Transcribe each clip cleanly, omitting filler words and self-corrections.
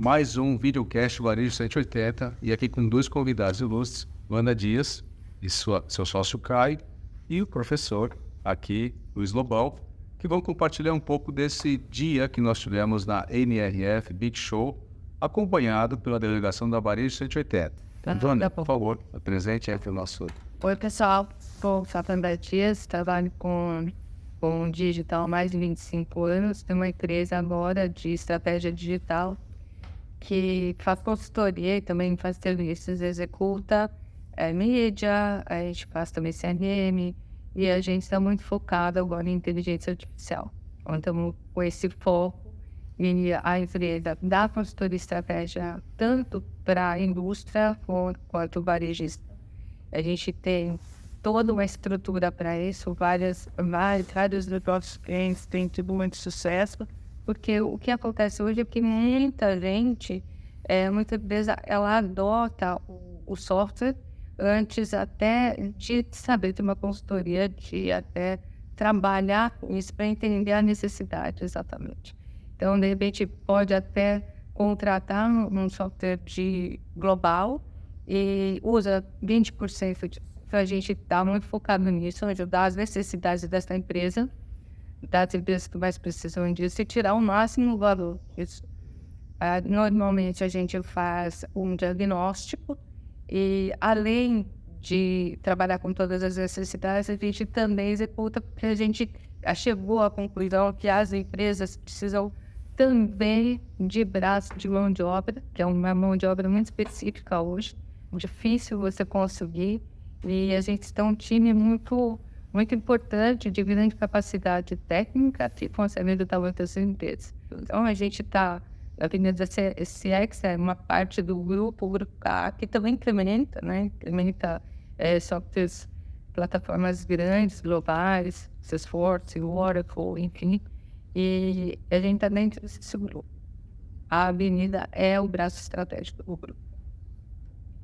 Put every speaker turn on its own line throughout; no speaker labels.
mais um videocast Varejo 180 e aqui com dois convidados ilustres, Wanda Dias e seu sócio Caio e o professor aqui, Luiz Lobão, que vão compartilhar um pouco desse dia que nós tivemos na NRF Big Show, acompanhado pela delegação da Varejo 180. Wanda, por favor, apresente aqui o nosso...
Oi, pessoal. Sou Wanda Dias, trabalho com digital há mais de 25 anos. Tenho uma empresa agora de estratégia digital que faz consultoria e também faz serviços, executa mídia, a gente faz também CRM e a gente está muito focado agora em inteligência artificial. Então, estamos com esse foco e a empresa dá consultoria e estratégia tanto para a indústria quanto varejista. A gente tem toda uma estrutura para isso, vários dos nossos clientes têm tido muito sucesso, porque o que acontece hoje é que muita empresa, ela adota o software antes até de saber ter uma consultoria, de até trabalhar com isso para entender a necessidade exatamente. Então, de repente, pode até contratar um software global e usa 20% disso. Então, a gente está muito focado nisso, ajudar as necessidades dessa empresa, das empresas que mais precisam disso, e tirar o máximo valor disso. Normalmente, a gente faz um diagnóstico e, além de trabalhar com todas as necessidades, a gente também executa, porque a gente chegou à conclusão que as empresas precisam também de braço de mão de obra, que é uma mão de obra muito específica hoje, difícil você conseguir, e a gente tem um time muito importante, de grande capacidade técnica, que consegue ajudar muitas empresas. Então, a gente está, a Avenida CX é uma parte do grupo A, que também implementa softwares, plataformas grandes, globais, Salesforce, Oracle, enfim, e a gente está dentro desse grupo. A Avenida é o braço estratégico do grupo.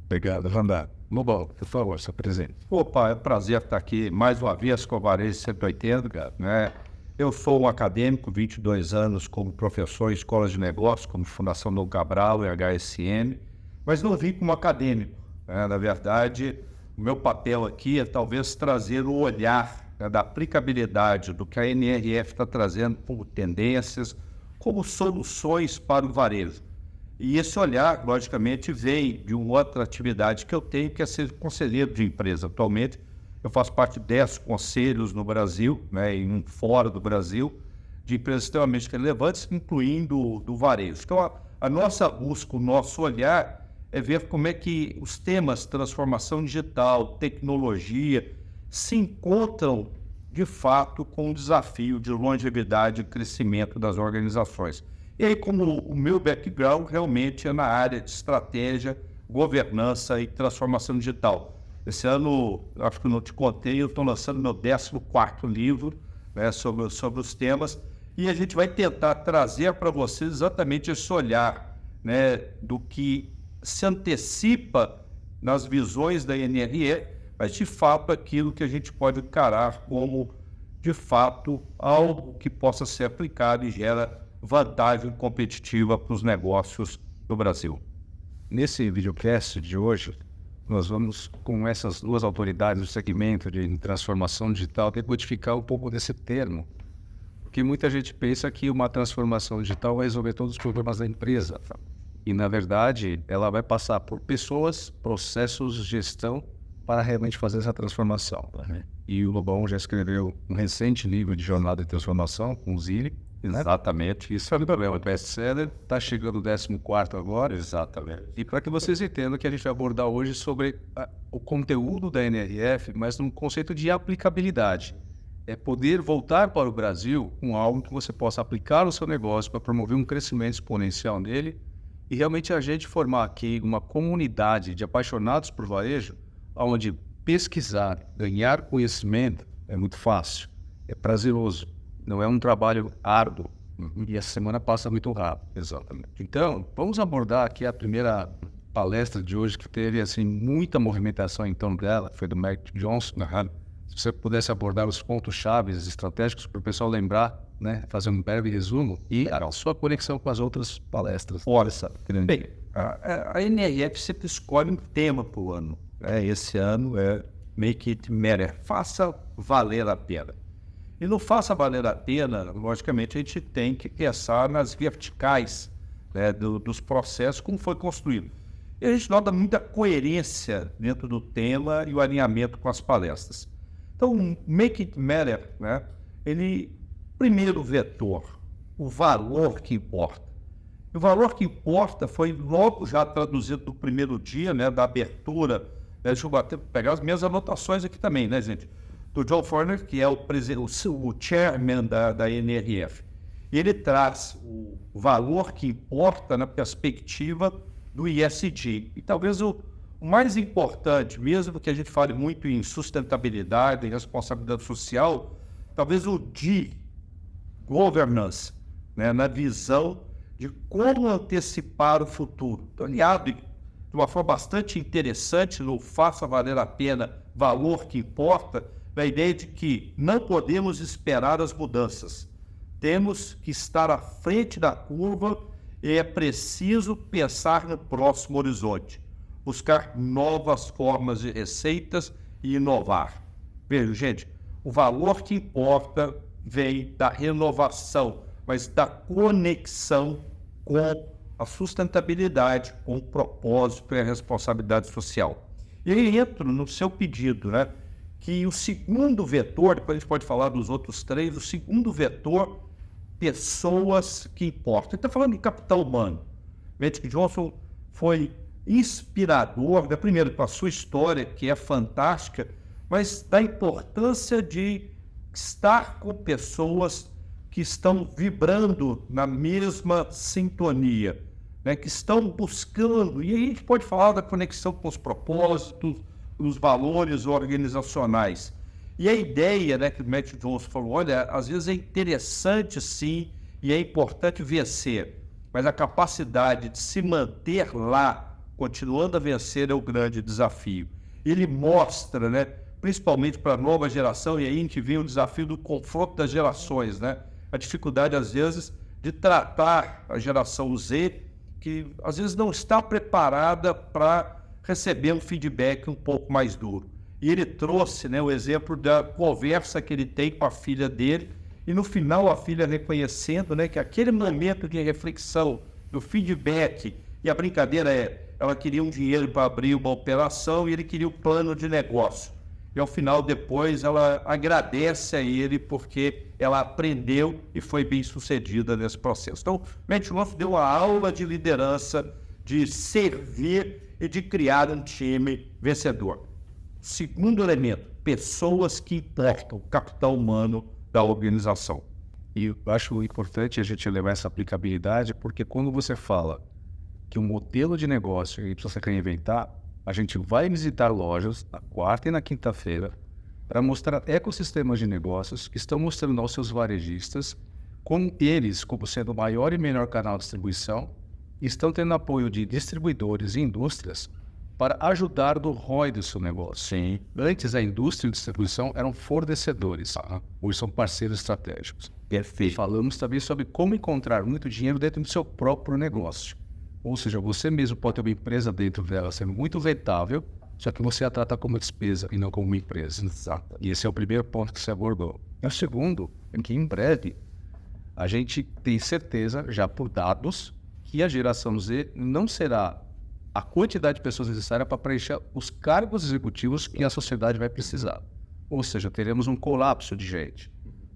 Obrigado, Wanda. Lobão, por favor, se apresente.
Opa, é um prazer estar aqui mais uma vez com a Varejo 180, cara, né? Eu sou um acadêmico, 22 anos como professor em escolas de negócios, como Fundação Dom Cabral e HSM, mas não vim como acadêmico, né? Na verdade, o meu papel aqui é talvez trazer o olhar, né, da aplicabilidade do que a NRF está trazendo como tendências, como soluções para o varejo. E esse olhar, logicamente, vem de uma outra atividade que eu tenho, que é ser conselheiro de empresa. Atualmente, eu faço parte de 10 conselhos no Brasil, né, e fora do Brasil, de empresas extremamente relevantes, incluindo do varejo. Então, a nossa busca, o nosso olhar é ver como é que os temas transformação digital, tecnologia, se encontram, de fato, com o desafio de longevidade e crescimento das organizações. E aí, como o meu background realmente é na área de estratégia, governança e transformação digital. Esse ano, acho que eu não te contei, eu estou lançando meu 14º livro, né, sobre os temas, e a gente vai tentar trazer para vocês exatamente esse olhar, né, do que se antecipa nas visões da NRE, mas de fato aquilo que a gente pode encarar como, de fato, algo que possa ser aplicado e gera vantagem competitiva para os negócios do Brasil.
Nesse videocast de hoje, nós vamos, com essas duas autoridades do segmento de transformação digital, decodificar um pouco desse termo, porque muita gente pensa que uma transformação digital vai resolver todos os problemas da empresa, e, na verdade, ela vai passar por pessoas, processos, gestão, para realmente fazer essa transformação. E o Lobão já escreveu um recente livro de jornada de transformação com o Zilli.
Exatamente, isso é o problema.
O best-seller está chegando o 14º agora.
Exatamente.
E para que vocês entendam que a gente vai abordar hoje sobre o conteúdo da NRF, mas num conceito de aplicabilidade. É poder voltar para o Brasil com algo que você possa aplicar no seu negócio para promover um crescimento exponencial nele e realmente a gente formar aqui uma comunidade de apaixonados por varejo, onde pesquisar, ganhar conhecimento é muito fácil, é prazeroso. Não é um trabalho árduo e a semana passa muito rápido.
Exatamente.
Então, vamos abordar aqui a primeira palestra de hoje, que teve assim, muita movimentação em torno dela, foi do Mac Johnson. se você pudesse abordar os pontos-chave estratégicos para o pessoal lembrar, né, fazer um breve resumo e a sua conexão com as outras palestras.
Olha, bem, a NRF sempre escolhe um tema para o ano. Esse ano é Make It Matter, faça valer a pena. E não faça valer a pena, logicamente, a gente tem que pensar nas verticais, né, dos processos, como foi construído. E a gente nota muita coerência dentro do tema e o alinhamento com as palestras. Então, o Make It Matter, né, primeiro vetor, o valor que importa. E o valor que importa foi logo já traduzido no primeiro dia, né, da abertura. Né, deixa eu pegar as minhas anotações aqui também, né, gente? Do John Furner, que é o chairman da NRF. E ele traz o valor que importa na perspectiva do ESG. E talvez o mais importante, mesmo que a gente fale muito em sustentabilidade, em responsabilidade social, talvez o D, governance, né, na visão de como antecipar o futuro. Então, aliado de uma forma bastante interessante no faça valer a pena, valor que importa, na ideia de que não podemos esperar as mudanças. Temos que estar à frente da curva e é preciso pensar no próximo horizonte, buscar novas formas de receitas e inovar. Veja, gente, o valor que importa vem da renovação, mas da conexão com a sustentabilidade, com o propósito e a responsabilidade social. E aí entro no seu pedido, né, que o segundo vetor, depois a gente pode falar dos outros três, o segundo vetor, pessoas que importam. Está falando de capital humano. Magic Johnson foi inspirador, né, primeiro com a sua história, que é fantástica, mas da importância de estar com pessoas que estão vibrando na mesma sintonia, né, que estão buscando, e aí a gente pode falar da conexão com os propósitos, os valores organizacionais. E a ideia, né, que o Magic Johnson falou, olha, às vezes é interessante sim, e é importante vencer, mas a capacidade de se manter lá, continuando a vencer, é o grande desafio. Ele mostra, né, principalmente para a nova geração, e aí a gente vê o desafio do confronto das gerações, né? A dificuldade, às vezes, de tratar a geração Z, que às vezes não está preparada para receber um feedback um pouco mais duro. E ele trouxe, né, o exemplo da conversa que ele tem com a filha dele, e no final a filha reconhecendo, né, que aquele momento de reflexão, do feedback, e a brincadeira ela queria um dinheiro para abrir uma operação e ele queria um plano de negócio. E ao final, depois, ela agradece a ele porque ela aprendeu e foi bem sucedida nesse processo. Então, Magic Johnson deu uma aula de liderança, de servir e de criar um time vencedor. Segundo elemento, pessoas que importam, o capital humano da organização.
E eu acho importante a gente levar essa aplicabilidade, porque quando você fala que um modelo de negócio precisa se reinventar, a gente vai visitar lojas na quarta e na quinta-feira para mostrar ecossistemas de negócios que estão mostrando aos seus varejistas como eles, como sendo o maior e melhor canal de distribuição, estão tendo apoio de distribuidores e indústrias para ajudar no ROI do seu negócio.
Sim.
Antes, a indústria e a distribuição eram fornecedores, hoje são parceiros estratégicos.
Perfeito.
E falamos também sobre como encontrar muito dinheiro dentro do seu próprio negócio. Ou seja, você mesmo pode ter uma empresa dentro dela sendo muito rentável, só que você a trata como despesa e não como uma empresa.
Exato.
E esse é o primeiro ponto que você abordou. E o segundo é que, em breve, a gente tem certeza, já por dados, que a geração Z não será a quantidade de pessoas necessária para preencher os cargos executivos que a sociedade vai precisar. Ou seja, teremos um colapso de gente.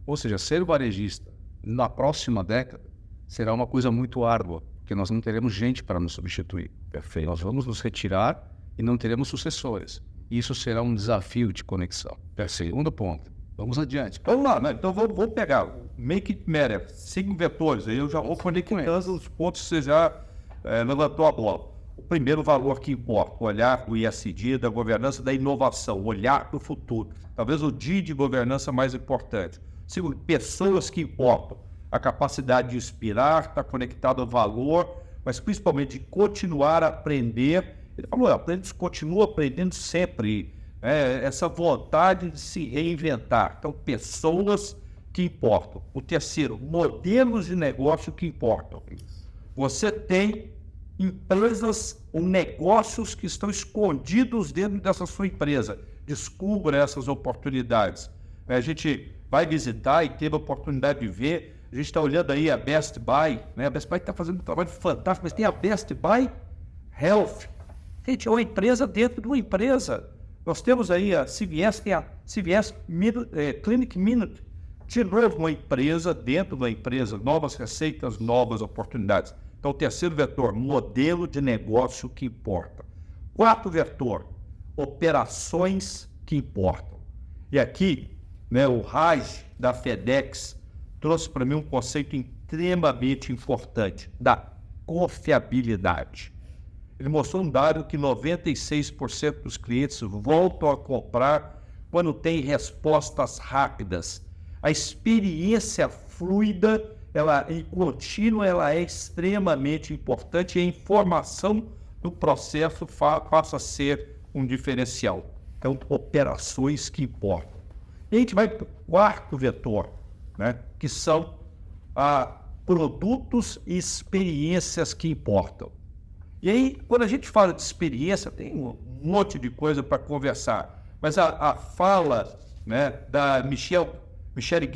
Ou seja, ser varejista na próxima década será uma coisa muito árdua, porque nós não teremos gente para nos substituir.
Perfeito.
Nós vamos nos retirar e não teremos sucessores. Isso será um desafio de conexão. Segundo ponto. Vamos adiante.
Vamos lá, né? Então vou pegar o Make It Matter, 5 vetores, aí eu já vou conectando os pontos que você já levantou a bola. O primeiro valor que importa, o olhar do ESG, da governança, da inovação, o olhar para o futuro. Talvez o D de governança mais importante. Segundo, pessoas que importam. A capacidade de inspirar, estar conectado ao valor, mas principalmente de continuar a aprender. Ele falou, continua aprendendo sempre. essa vontade de se reinventar. Então, pessoas que importam. O terceiro, modelos de negócio que importam. Você tem empresas ou negócios que estão escondidos dentro dessa sua empresa. Descubra essas oportunidades. A gente vai visitar e teve a oportunidade de ver. A gente está olhando aí a Best Buy, né? A Best Buy está fazendo um trabalho fantástico, mas tem a Best Buy Health. Gente, é uma empresa dentro de uma empresa. Nós temos aí a CVS, tem a CVS Clinic Minute. De novo, uma empresa dentro da empresa, novas receitas, novas oportunidades. Então, o terceiro vetor, modelo de negócio que importa. Quarto vetor, operações que importam. E aqui, né, o Raj da FedEx trouxe para mim um conceito extremamente importante, da confiabilidade. Ele mostrou um dado que 96% dos clientes voltam a comprar quando tem respostas rápidas. A experiência fluida e contínua, ela é extremamente importante e a informação do processo passa a ser um diferencial. Então, operações que importam. E a gente vai para o quarto vetor, né, que são produtos e experiências que importam. E aí, quando a gente fala de experiência, tem um monte de coisa para conversar, mas a fala, né, da Michelle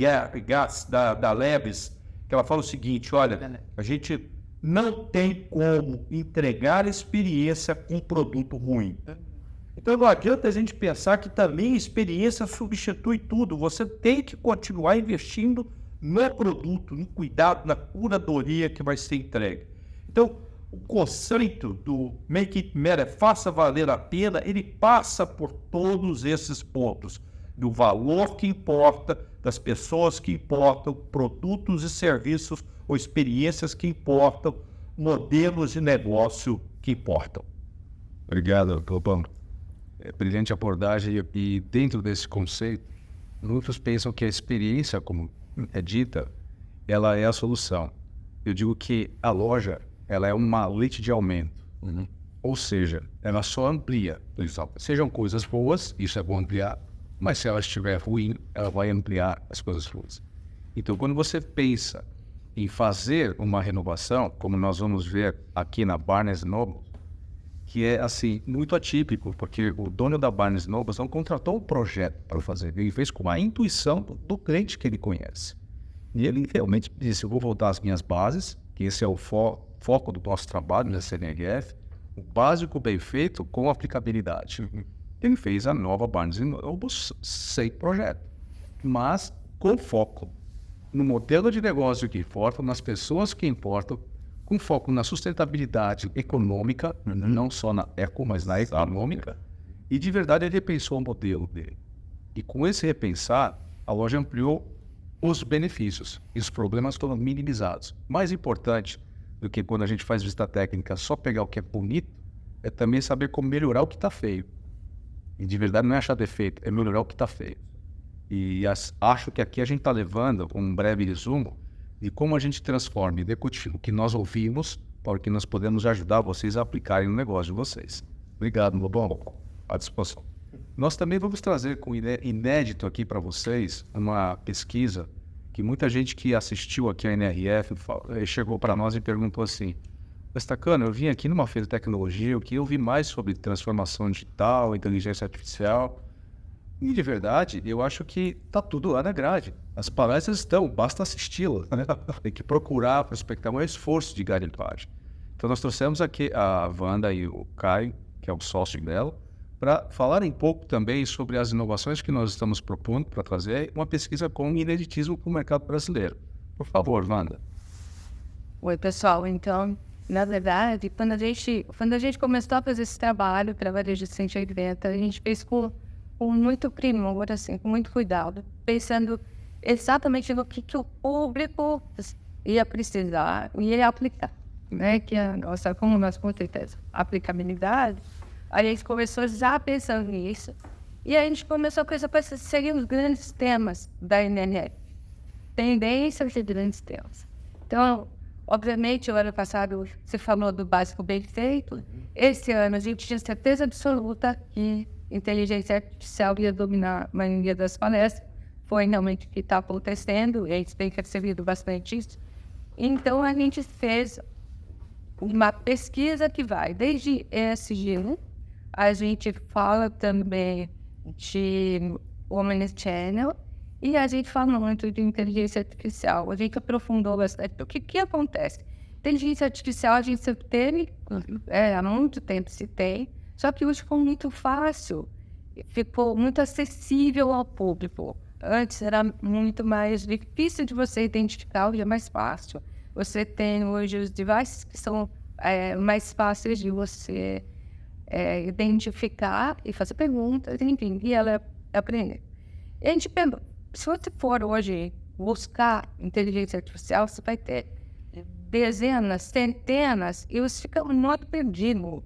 Gass, da Levis, que ela fala o seguinte: olha, a gente não tem como entregar experiência com produto ruim. Então não adianta a gente pensar que também experiência substitui tudo. Você tem que continuar investindo no produto, no cuidado, na curadoria que vai ser entregue. Então, o conceito do Make It Matter, faça valer a pena, ele passa por todos esses pontos. Do valor que importa, das pessoas que importam, produtos e serviços ou experiências que importam, modelos de negócio que importam.
Obrigado, Clopão. Brilhante abordagem e dentro desse conceito, muitos pensam que a experiência, como é dita, ela é a solução. Eu digo que a loja, ela é uma lente de aumento. Ou seja, ela só amplia. Sejam coisas boas, isso é bom ampliar, mas se ela estiver ruim, ela vai ampliar as coisas ruins. Então, quando você pensa em fazer uma renovação, como nós vamos ver aqui na Barnes & Noble, que é, assim, muito atípico, porque o dono da Barnes & Noble não contratou um projeto para fazer, ele fez com a intuição do cliente que ele conhece. E ele realmente disse: eu vou voltar às minhas bases, que esse é o foco do nosso trabalho na CNRF, o básico bem feito com aplicabilidade. Ele fez a nova Barnes & Noble sem projeto, mas com foco no modelo de negócio que importa, nas pessoas que importam, com foco na sustentabilidade econômica, não só na eco, mas na econômica, e de verdade ele repensou o modelo dele. E com esse repensar, a loja ampliou os benefícios e os problemas foram minimizados. Mais importante do que quando a gente faz visita técnica só pegar o que é bonito, é também saber como melhorar o que está feio. E de verdade não é achar defeito, é melhorar o que está feio. E acho que aqui a gente está levando um breve resumo de como a gente transforma e decodifica o que nós ouvimos para o que nós podemos ajudar vocês a aplicarem no negócio de vocês. Obrigado, Lobão. À disposição. Nós também vamos trazer com inédito aqui para vocês uma pesquisa que muita gente que assistiu aqui à NRF chegou para nós e perguntou assim: Stacano, eu vim aqui numa feira de tecnologia, eu queria ouvir mais sobre transformação digital, inteligência artificial. E de verdade, eu acho que está tudo lá na grade. As palestras estão, basta assisti-las, né? Tem que procurar, prospectar, um esforço de garimpagem. Então nós trouxemos aqui a Wanda e o Caio, que é o sócio dela, para falarem um pouco também sobre as inovações que nós estamos propondo para trazer uma pesquisa com ineditismo para o mercado brasileiro. Por favor, Wanda.
Oi, pessoal. Então, na verdade, quando a gente começou a fazer esse trabalho para varejo de 180, a gente fez com muito primor, assim, com muito cuidado, pensando exatamente no que o público ia precisar e ia aplicar, né? Que a nossa, como nós com certeza, aplicabilidade, a gente começou já pensando nisso e a gente começou a pensar quais seriam os grandes temas da NNF, tendências de grandes temas. Então, obviamente, o ano passado você falou do básico bem feito. Esse ano a gente tinha certeza absoluta que inteligência artificial ia dominar a maioria das palestras. Foi realmente o que está acontecendo, e a gente tem percebido bastante isso. Então, a gente fez uma pesquisa que vai desde ESG, a gente fala também de Omnichannel, e a gente fala muito de inteligência artificial. A gente aprofundou bastante. O que acontece? Inteligência artificial a gente sempre teve, há muito tempo se tem, só que hoje ficou muito fácil, ficou muito acessível ao público. Antes era muito mais difícil de você identificar, hoje é mais fácil. Você tem hoje os devices que são mais fáceis de você identificar e fazer perguntas, enfim, e ela aprender. E a gente pensa, se você for hoje buscar inteligência artificial, você vai ter dezenas, centenas, e você fica muito perdido. O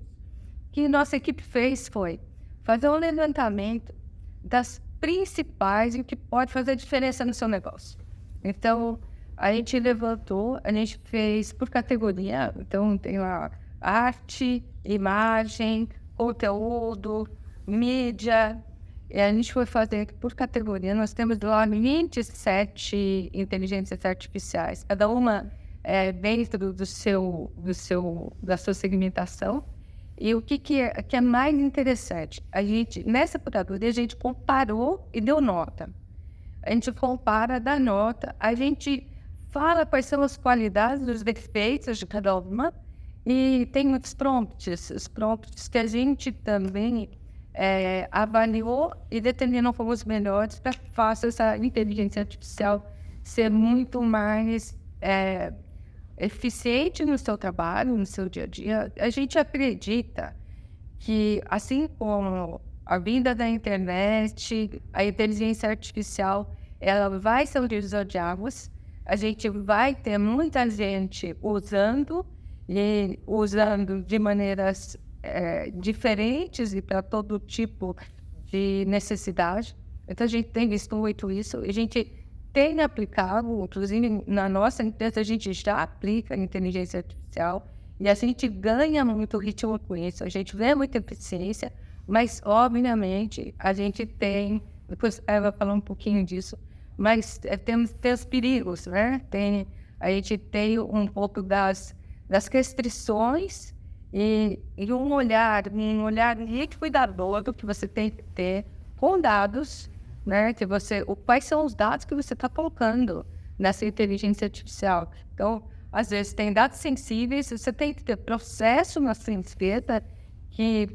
que nossa equipe fez foi fazer um levantamento das principais e o que pode fazer diferença no seu negócio. Então, a gente levantou, a gente fez por categoria, então tem lá arte, imagem, conteúdo, mídia, e a gente foi fazer por categoria. Nós temos lá 27 inteligências artificiais, cada uma dentro da sua segmentação. E o que é mais interessante? Nessa curadoria, a gente comparou e deu nota. A gente compara, dá nota, a gente fala quais são as qualidades, os defeitos de cada uma, e tem os prompts que a gente também avaliou e determinou como os melhores para que faça essa inteligência artificial ser muito mais eficiente no seu trabalho, no seu dia a dia. A gente acredita que, assim como a vinda da internet, a inteligência artificial, ela vai ser um divisor de águas. A gente vai ter muita gente usando de maneiras diferentes e para todo tipo de necessidade. Então, a gente tem visto muito isso. A gente tem aplicado, inclusive na nossa empresa, a gente já aplica inteligência artificial e a gente ganha muito ritmo com isso. A gente vê muita eficiência, mas, obviamente, a gente tem... Depois eu vou falar um pouquinho disso, mas tem os perigos, né? A gente tem um pouco das restrições e um olhar muito cuidadoso que você tem que ter com dados, né? Quais são os dados que você está colocando nessa inteligência artificial. Então, às vezes, tem dados sensíveis, você tem que ter processo na sua empresa que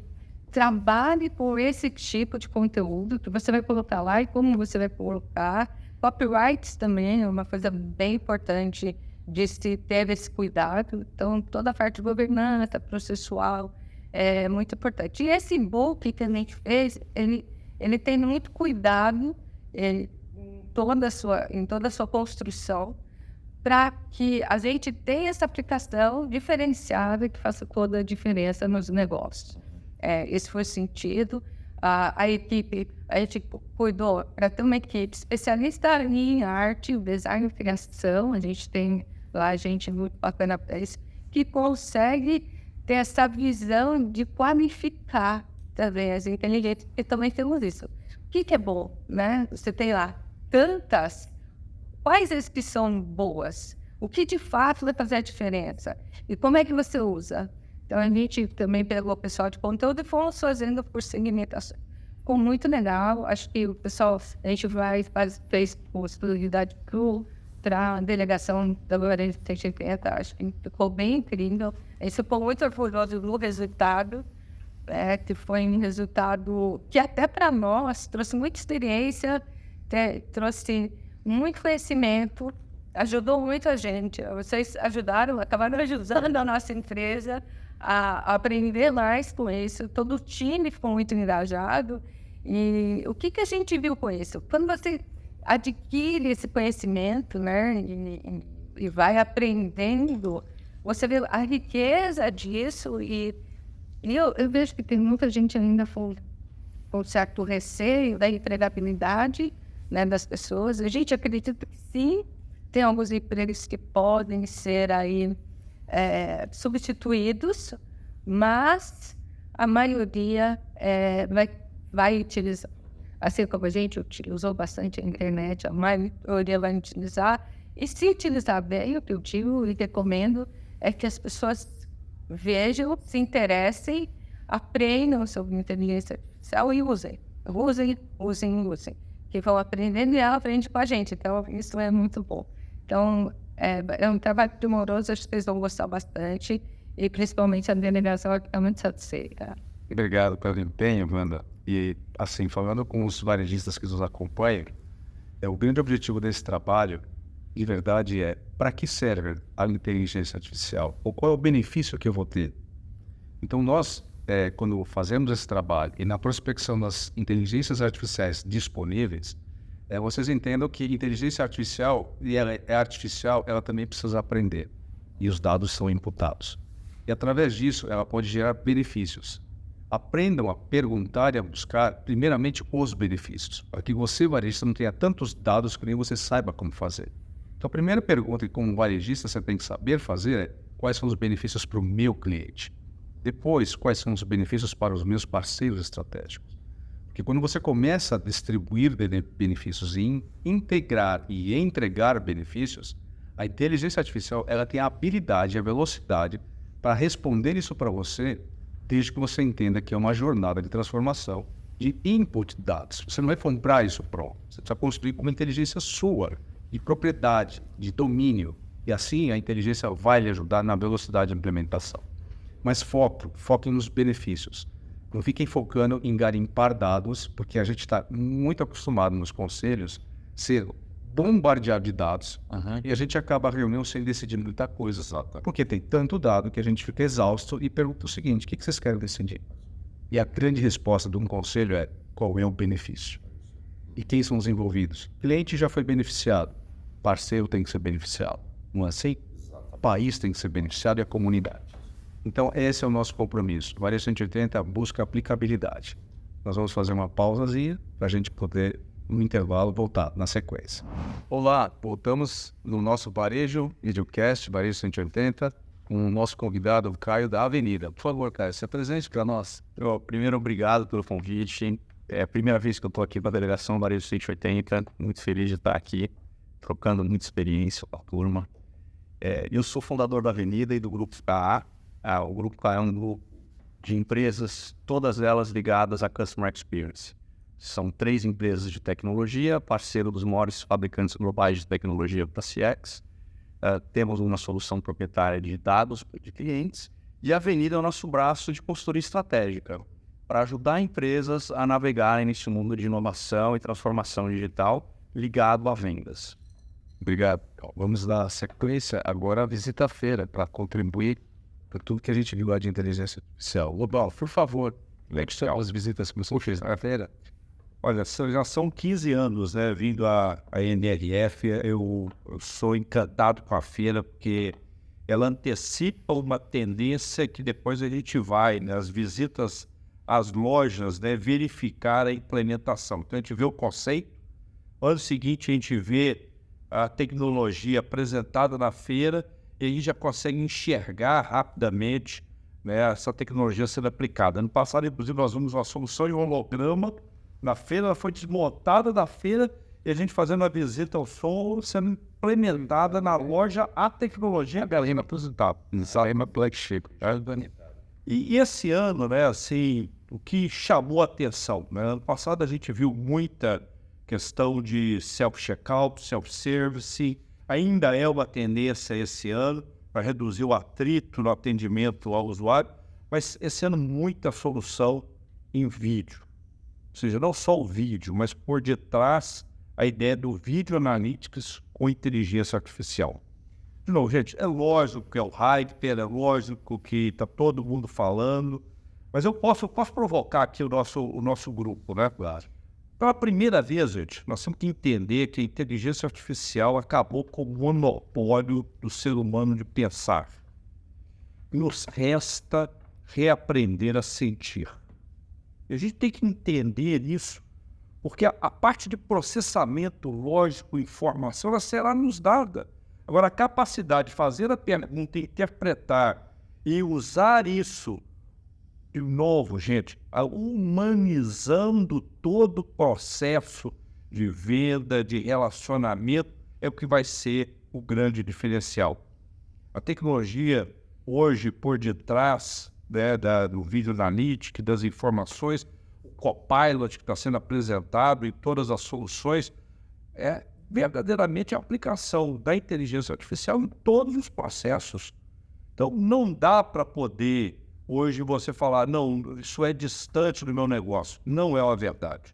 trabalhe com esse tipo de conteúdo que você vai colocar lá e como você vai colocar. Copyrights também é uma coisa bem importante de se ter esse cuidado. Então, toda a parte de governança, processual, é muito importante. E esse book que a gente fez, ele tem muito cuidado em toda a sua construção para que a gente tenha essa aplicação diferenciada que faça toda a diferença nos negócios. Esse foi o sentido. A equipe, a gente cuidou para ter uma equipe especialista em arte, design e criação. A gente tem lá gente muito bacana para isso, que consegue ter essa visão de qualificar também as inteligências. E também temos isso. O que é bom, né? Você tem lá tantas. Quais as que são boas? O que de fato vai fazer a diferença? E como é que você usa? Então, a gente também pegou o pessoal de conteúdo e fomos fazendo por segmentação. Ficou muito legal. Acho que o pessoal, a gente fez possibilidade cru para a delegação da Lourenço Teixeira. Acho que ficou bem incrível. A gente ficou muito orgulhoso do resultado, que foi um resultado que até para nós trouxe muita experiência, trouxe muito conhecimento, ajudou muito a gente. Vocês acabaram ajudando a nossa empresa a aprender mais com isso. Todo o time ficou muito engajado. E o que a gente viu com isso? Quando você adquire esse conhecimento, né, e vai aprendendo, você vê a riqueza disso. E eu vejo que tem muita gente ainda com certo receio da empregabilidade, né, das pessoas. A gente acredita que sim, tem alguns empregos que podem ser aí substituídos, mas a maioria vai vai utilizar. Assim como a gente utilizou bastante a internet, a maioria vai utilizar. E se utilizar bem, o que eu digo e recomendo é que as pessoas vejam, se interessem, aprendam sobre inteligência artificial e usem. Usem. Que vão aprendendo e ela aprende com a gente. Então, isso é muito bom. Então, é um trabalho primoroso, acho que vocês vão gostar bastante. E principalmente a delegação é muito satisfeita.
Obrigado pelo empenho, Wanda. E, assim, falando com os varejistas que nos acompanham, o grande objetivo desse trabalho, de verdade, é para que serve a inteligência artificial? Ou qual é o benefício que eu vou ter? Então, nós, quando fazemos esse trabalho e na prospecção das inteligências artificiais disponíveis, vocês entendam que inteligência artificial, e ela é artificial, ela também precisa aprender. E os dados são imputados. E através disso, ela pode gerar benefícios. Aprendam a perguntar e a buscar, primeiramente, os benefícios, para que você, varejista, não tenha tantos dados que nem você saiba como fazer. Então, a primeira pergunta que, como varejista, você tem que saber fazer é quais são os benefícios para o meu cliente. Depois, quais são os benefícios para os meus parceiros estratégicos. Porque quando você começa a distribuir benefícios e integrar e entregar benefícios, a inteligência artificial ela tem a habilidade e a velocidade para responder isso para você, desde que você entenda que é uma jornada de transformação de input de dados. Você não vai comprar isso pronto. Você precisa construir com uma inteligência sua, de propriedade, de domínio. E assim a inteligência vai lhe ajudar na velocidade de implementação. Mas foquem nos benefícios. Não fiquem focando em garimpar dados, porque a gente está muito acostumado nos conselhos ser bombardeado de dados, e a gente acaba a reunião sem decidir muita coisa. Porque tem tanto dado que a gente fica exausto e pergunta o seguinte: o que vocês querem decidir? E a grande resposta de um conselho é: qual é o benefício? E quem são os envolvidos? O cliente já foi beneficiado, parceiro tem que ser beneficiado, não é assim? O país tem que ser beneficiado e a comunidade. Então, esse é o nosso compromisso. O Varejo 180 busca aplicabilidade. Nós vamos fazer uma pausazinha para a gente poder, no intervalo, voltar na sequência. Olá, voltamos no nosso Varejo Videocast, Varejo 180, com o nosso convidado, o Caio da Avenida. Por favor, Caio, se apresente para nós.
Primeiro, obrigado pelo convite. É a primeira vez que eu estou aqui para a delegação Varejo 180. Muito feliz de estar aqui, trocando muita experiência com a turma. Eu sou fundador da Avenida e do Grupo KA. O Grupo KA é um grupo de empresas, todas elas ligadas à Customer Experience. São 3 empresas de tecnologia, parceiro dos maiores fabricantes globais de tecnologia para CX. Temos uma solução proprietária de dados de clientes e a Avenida é o nosso braço de consultoria estratégica para ajudar empresas a navegarem nesse mundo de inovação e transformação digital ligado a vendas.
Obrigado. Vamos dar sequência agora à visita à feira para contribuir para tudo que a gente viu lá de inteligência artificial. Lobão, por favor, como é que são as visitas que você fez na feira?
Olha, já são 15 anos, né, vindo a NRF. Eu sou encantado com a feira, porque ela antecipa uma tendência que depois a gente vai, né, as visitas às lojas, né, verificar a implementação. Então, a gente vê o conceito, ano seguinte a gente vê a tecnologia apresentada na feira e a gente já consegue enxergar rapidamente, né, essa tecnologia sendo aplicada. Ano passado, inclusive, nós vimos uma solução em holograma na feira, ela foi desmontada da feira e a gente fazendo a visita ao som, sendo implementada na loja a tecnologia belém apresentada. E esse ano, né, assim, o que chamou a atenção, né? Ano passado a gente viu muita questão de self-checkout, self-service, ainda é uma tendência esse ano para reduzir o atrito no atendimento ao usuário, mas esse ano muita solução em vídeo. Ou seja, não só o vídeo, mas por detrás a ideia do Video Analytics com inteligência artificial. De novo, gente, é lógico que é o hype, é lógico que está todo mundo falando, mas eu posso provocar aqui o nosso grupo, né? Claro. Pela primeira vez, gente, nós temos que entender que a inteligência artificial acabou com o monopólio do ser humano de pensar. Nos resta reaprender a sentir. E a gente tem que entender isso, porque a parte de processamento lógico, informação, ela será nos dada. Agora, a capacidade de fazer a pergunta, interpretar e usar isso de novo, gente, humanizando todo o processo de venda, de relacionamento, é o que vai ser o grande diferencial. A tecnologia, hoje, por detrás, né, do Video Analytics, das informações, o Copilot que está sendo apresentado em todas as soluções, é verdadeiramente a aplicação da inteligência artificial em todos os processos. Então, não dá para poder, hoje, você falar, não, isso é distante do meu negócio. Não é a verdade.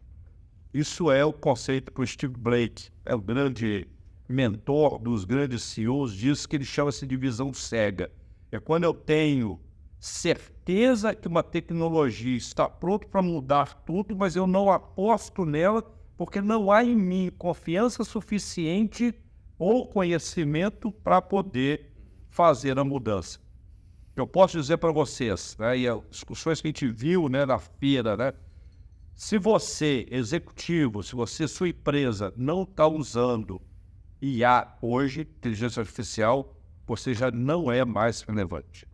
Isso é o conceito que o Steve Blake, é o grande mentor dos grandes CEOs, diz que ele chama-se de visão cega. É quando eu tenho certeza que uma tecnologia está pronta para mudar tudo, mas eu não aposto nela porque não há em mim confiança suficiente ou conhecimento para poder fazer a mudança. Eu posso dizer para vocês, né, e as discussões que a gente viu, né, na feira, né, se você, executivo, se você, sua empresa, não está usando IA hoje, inteligência artificial, você já não é mais relevante.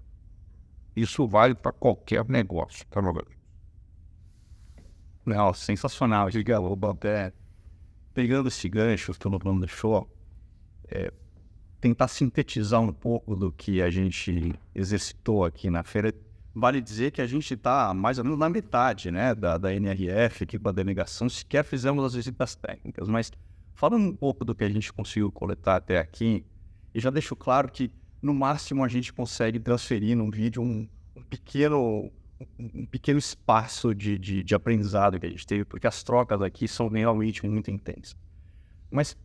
Isso vale para qualquer negócio, tá, meu galera?
Não, sensacional, Gigão. Pegando esse gancho que o Lobão deixou, tentar sintetizar um pouco do que a gente exercitou aqui na feira. Vale dizer que a gente está mais ou menos na metade, né, da NRF, aqui com a delegação, sequer fizemos as visitas técnicas, mas falando um pouco do que a gente conseguiu coletar até aqui, e já deixo claro que, no máximo, a gente consegue transferir num vídeo um pequeno espaço de aprendizado que a gente teve, porque as trocas aqui são realmente muito intensas. Mas,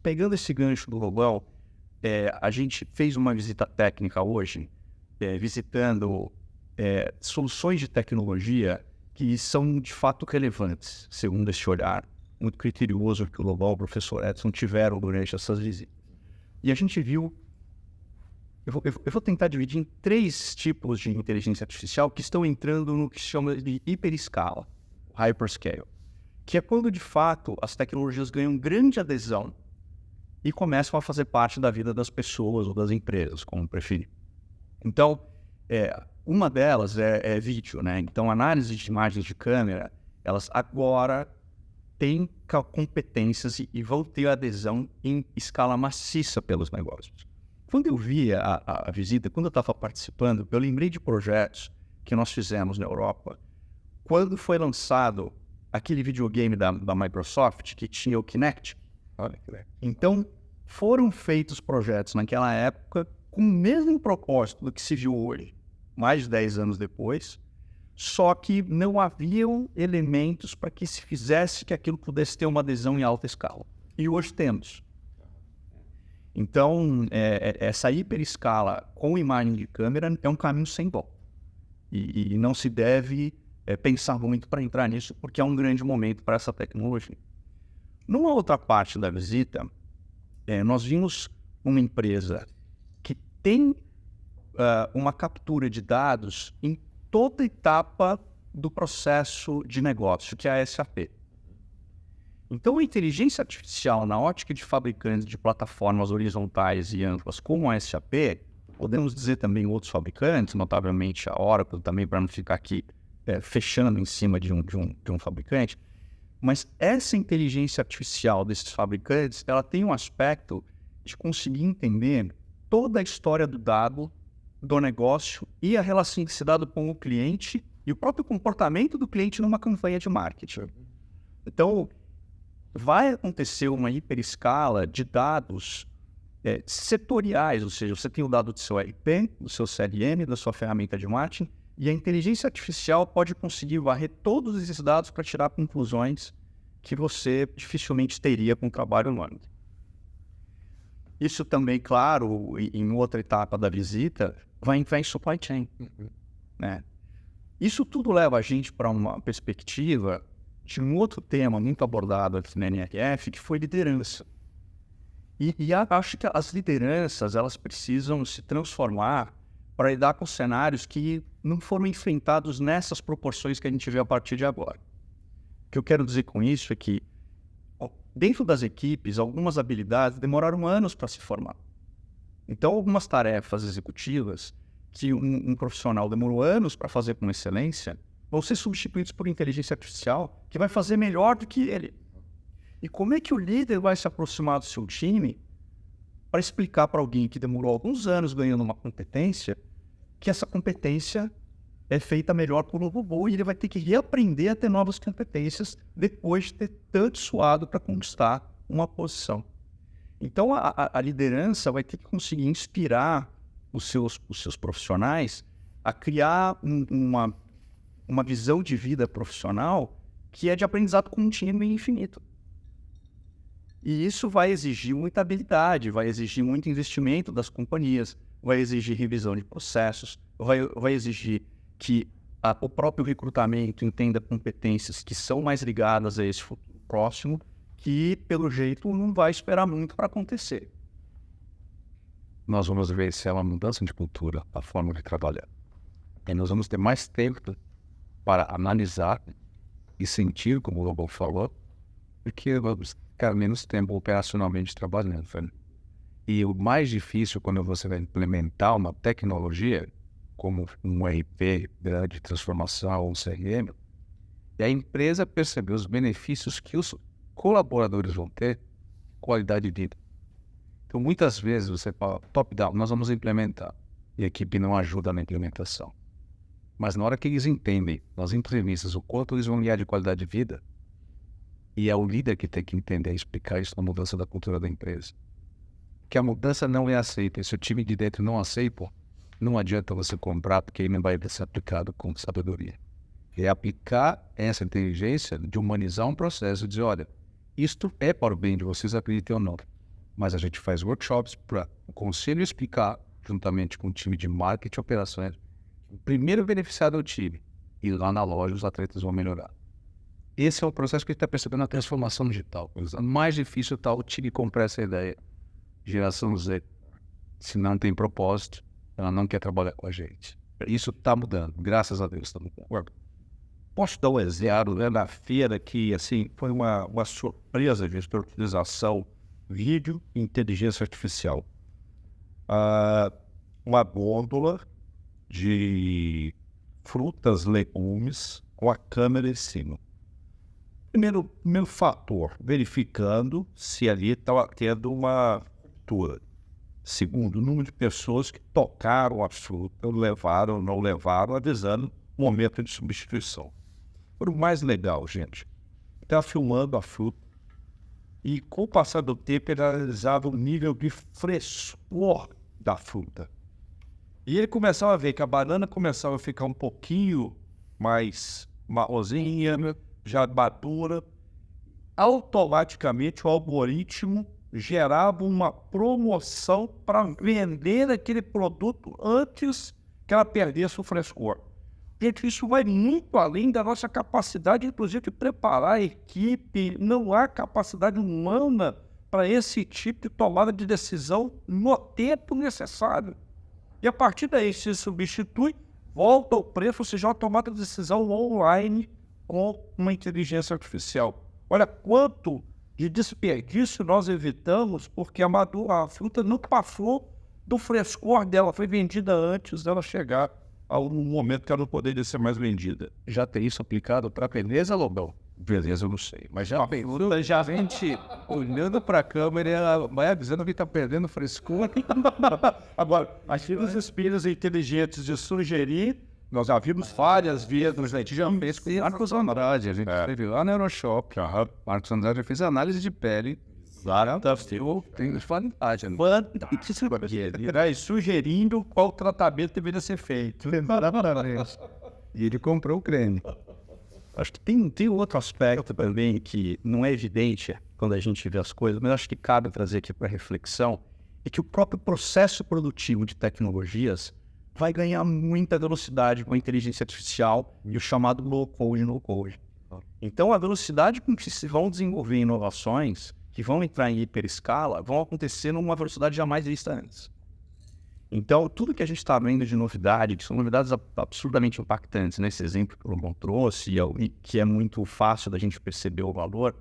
pegando esse gancho do Lobão, a gente fez uma visita técnica hoje, visitando soluções de tecnologia que são, de fato, relevantes, segundo esse olhar muito criterioso que o Lobão e o professor Edson tiveram durante essas visitas. E a gente viu. Eu vou tentar dividir em 3 tipos de inteligência artificial que estão entrando no que se chama de hiperescala, hyperscale, que é quando, de fato, as tecnologias ganham grande adesão e começam a fazer parte da vida das pessoas ou das empresas, como preferir. Então, uma delas é vídeo, né? Então, análise de imagens de câmera, elas agora têm competências e vão ter adesão em escala maciça pelos negócios. Quando eu vi a visita, quando eu estava participando, eu lembrei de projetos que nós fizemos na Europa, quando foi lançado aquele videogame da Microsoft que tinha o Kinect. Olha que legal. Então, foram feitos projetos naquela época com o mesmo propósito do que se viu hoje, mais de 10 anos depois, só que não haviam elementos para que se fizesse que aquilo pudesse ter uma adesão em alta escala. E hoje temos. Então, essa hiperescala com imagem de câmera é um caminho sem volta. E não se deve pensar muito para entrar nisso, porque é um grande momento para essa tecnologia. Numa outra parte da visita, nós vimos uma empresa que tem uma captura de dados em toda etapa do processo de negócio, que é a SAP. Então, a inteligência artificial na ótica de fabricantes de plataformas horizontais e amplas como a SAP, podemos dizer também outros fabricantes, notavelmente a Oracle também, para não ficar aqui fechando em cima de um fabricante, mas essa inteligência artificial desses fabricantes, ela tem um aspecto de conseguir entender toda a história do dado, do negócio e a relação que se dá com o cliente e o próprio comportamento do cliente numa campanha de marketing. Então, vai acontecer uma hiperescala de dados setoriais, ou seja, você tem o dado do seu RP, do seu CRM, da sua ferramenta de marketing, e a inteligência artificial pode conseguir varrer todos esses dados para tirar conclusões que você dificilmente teria com o trabalho humano. Isso também, claro, em outra etapa da visita, vai entrar em supply chain. Né? Isso tudo leva a gente para uma perspectiva de um outro tema muito abordado aqui na NRF, que foi liderança. E acho que as lideranças, elas precisam se transformar para lidar com cenários que não foram enfrentados nessas proporções que a gente vê a partir de agora. O que eu quero dizer com isso é que, dentro das equipes, algumas habilidades demoraram anos para se formar. Então, algumas tarefas executivas, que um profissional demorou anos para fazer com excelência vão ser substituídos por inteligência artificial que vai fazer melhor do que ele. E como é que o líder vai se aproximar do seu time para explicar para alguém que demorou alguns anos ganhando uma competência que essa competência é feita melhor por um robô e ele vai ter que reaprender a ter novas competências depois de ter tanto suado para conquistar uma posição. Então, a liderança vai ter que conseguir inspirar os seus profissionais a criar uma visão de vida profissional que é de aprendizado contínuo e infinito. E isso vai exigir muita habilidade, vai exigir muito investimento das companhias, vai exigir revisão de processos, vai exigir que o próprio recrutamento entenda competências que são mais ligadas a esse futuro próximo, que, pelo jeito, não vai esperar muito para acontecer.
Nós vamos ver se é uma mudança de cultura, a forma de trabalhar. E nós vamos ter mais tempo para analisar e sentir, como o Lobo falou, porque vamos ficar menos tempo operacionalmente trabalhando. E o mais difícil quando você vai implementar uma tecnologia, como um ERP, grande transformação, um CRM, e a empresa perceber os benefícios que os colaboradores vão ter, qualidade de vida. Então, muitas vezes você fala, top-down, nós vamos implementar, e a equipe não ajuda na implementação. Mas na hora que eles entendem, nas entrevistas, o quanto eles vão ganhar de qualidade de vida, e é o líder que tem que entender e explicar isso na mudança da cultura da empresa. Que a mudança não é aceita, e se o time de dentro não aceita, não adianta você comprar, porque aí não vai ser aplicado com sabedoria. É aplicar essa inteligência de humanizar um processo e dizer, olha, isto é para o bem de vocês, acreditem ou não. Mas a gente faz workshops para o conselho explicar, juntamente com o time de marketing e operações, o primeiro beneficiado é o time. E lá na loja os atletas vão melhorar. Esse é o processo que a gente está percebendo na transformação digital. O mais difícil está o time comprar essa ideia. Geração Z, se não tem propósito, ela não quer trabalhar com a gente. Isso está mudando, graças a Deus está mudando. Posso dar um exemplo, né, na feira que assim, foi uma surpresa de utilização vídeo e inteligência artificial. Uma gôndola de frutas, legumes, com a câmera em cima. Primeiro fator, verificando se ali estava tendo uma ruptura. Segundo, o número de pessoas que tocaram a fruta, levaram ou não levaram, avisando o momento de substituição. Foi o mais legal, gente. Estava filmando a fruta e, com o passar do tempo, ele analisava o nível de frescor da fruta. E ele começava a ver que a banana começava a ficar um pouquinho mais marronzinha, já madura. Automaticamente, o algoritmo gerava uma promoção para vender aquele produto antes que ela perdesse o frescor. Gente, isso vai muito além da nossa capacidade, inclusive, de preparar a equipe. Não há capacidade humana para esse tipo de tomada de decisão no tempo necessário. E a partir daí se substitui, volta ao preço, ou seja, uma tomada de decisão online com uma inteligência artificial. Olha quanto de desperdício nós evitamos porque a fruta não passou do frescor dela, foi vendida antes dela chegar ao momento que ela não poderia ser mais vendida.
Já tem isso aplicado para beleza, Lobão?
Beleza, eu não sei.
Mas já pensou, já a gente olhando para a câmera e ela vai avisando que está perdendo frescor.
Agora, aqueles espelhos inteligentes de sugerir, nós já vimos várias vezes, a gente já fez com
Marcos Andrade, a gente teve lá no Euroshop. Marcos Andrade fez análise de pele. Tem fantástico.
E sugerindo qual tratamento deveria ser feito.
E ele comprou o creme.
Acho que tem outro aspecto também que não é evidente quando a gente vê as coisas, mas acho que cabe trazer aqui para reflexão, é que o próprio processo produtivo de tecnologias vai ganhar muita velocidade com a inteligência artificial e o chamado low-code e no-code. Então, a velocidade com que se vão desenvolver inovações que vão entrar em hiperescala vão acontecer numa velocidade jamais vista antes. Então, tudo que a gente está vendo de novidade, que são novidades absurdamente impactantes, nesse exemplo que o Lobão trouxe, e que é muito fácil da gente perceber o valor,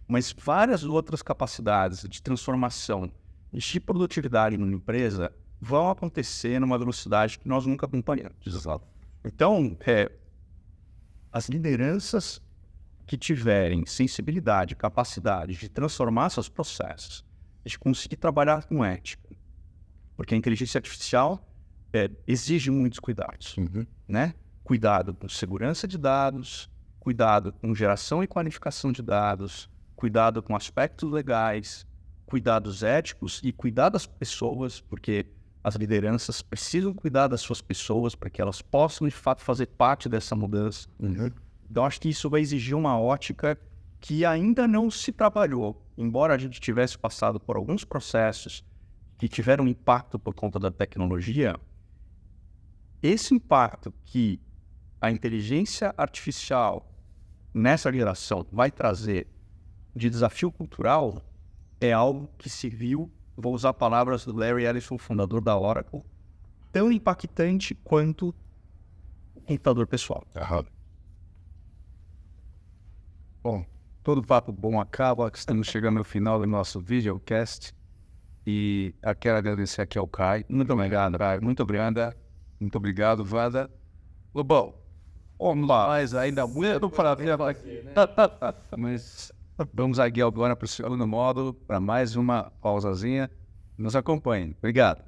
mas várias outras capacidades de transformação de produtividade numa empresa vão acontecer numa velocidade que nós nunca acompanhamos.
Exato.
Então, as lideranças que tiverem sensibilidade, capacidade de transformar seus processos, de conseguir trabalhar com ética, porque a inteligência artificial exige muitos cuidados, né? Cuidado com segurança de dados, cuidado com geração e qualificação de dados, cuidado com aspectos legais, cuidados éticos e cuidar das pessoas, porque as lideranças precisam cuidar das suas pessoas para que elas possam, de fato, fazer parte dessa mudança. Então, acho que isso vai exigir uma ótica que ainda não se trabalhou. Embora a gente tivesse passado por alguns processos que tiveram impacto por conta da tecnologia, esse impacto que a inteligência artificial nessa geração vai trazer de desafio cultural é algo que se viu, vou usar palavras do Larry Ellison, fundador da Oracle, tão impactante quanto o computador pessoal.
Bom, todo papo bom acaba, estamos chegando ao final do nosso videocast e eu quero agradecer aqui ao Kai. Muito obrigado, Kai. Muito obrigado. Muito obrigado, Wanda. Lobão, vamos lá. Mas ainda muito para ver aqui, né? Mas vamos aqui agora para o segundo módulo, para mais uma pausazinha. Nos acompanhem. Obrigado.